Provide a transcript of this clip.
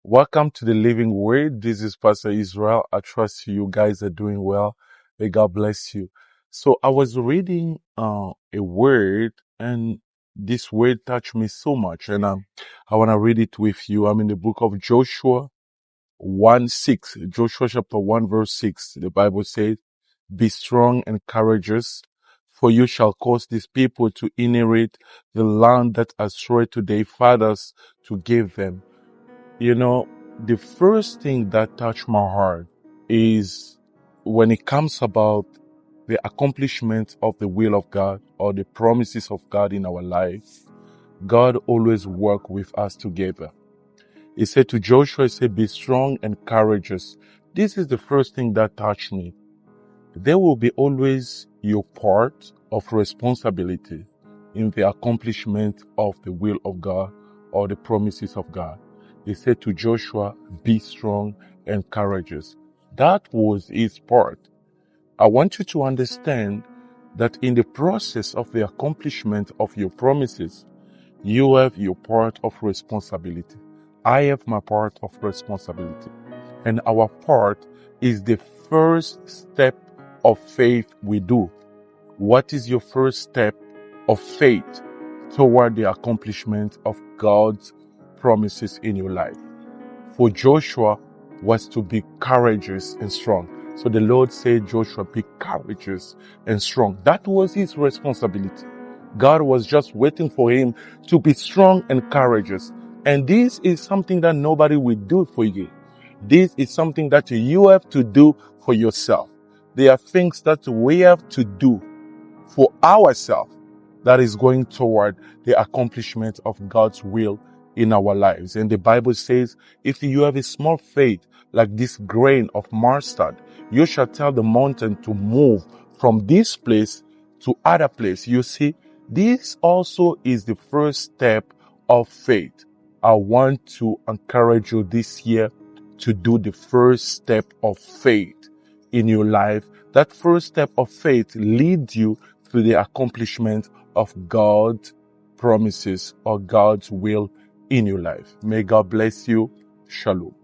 Welcome to the Living Word. This is Pastor Israel. I trust you guys are doing well. May God bless you. So I was reading a word, and this word touched me so much, and I want to read it with you. I'm in the book of Joshua 1:6. Joshua chapter 1 verse 6. The Bible says, "Be strong and courageous, for you shall cause these people to inherit the land that I swore to their fathers to give them." You know, the first thing that touched my heart is when it comes about the accomplishment of the will of God or the promises of God in our life. God always works with us together. He said to Joshua, he said, "Be strong and courageous." This is the first thing that touched me. There will be always your part of responsibility in the accomplishment of the will of God or the promises of God. He said to Joshua, "Be strong and courageous." That was his part. I want you to understand that in the process of the accomplishment of your promises, you have your part of responsibility. I have my part of responsibility. And our part is the first step of faith we do. What is your first step of faith toward the accomplishment of God's promises in your life? For Joshua was to be courageous and strong. So the Lord said, "Joshua, be courageous and strong." That was his responsibility. God was just waiting for him to be strong and courageous. And this is something that nobody will do for you. This is something that you have to do for yourself. There are things that we have to do for ourselves that is going toward the accomplishment of God's will in our lives. And the Bible says, if you have a small faith like this grain of mustard, you shall tell the mountain to move from this place to other place. You see, this also is the first step of faith. I want to encourage you this year to do the first step of faith in your life. That first step of faith leads you to the accomplishment of God's promises or God's will in your life. May God bless you. Shalom.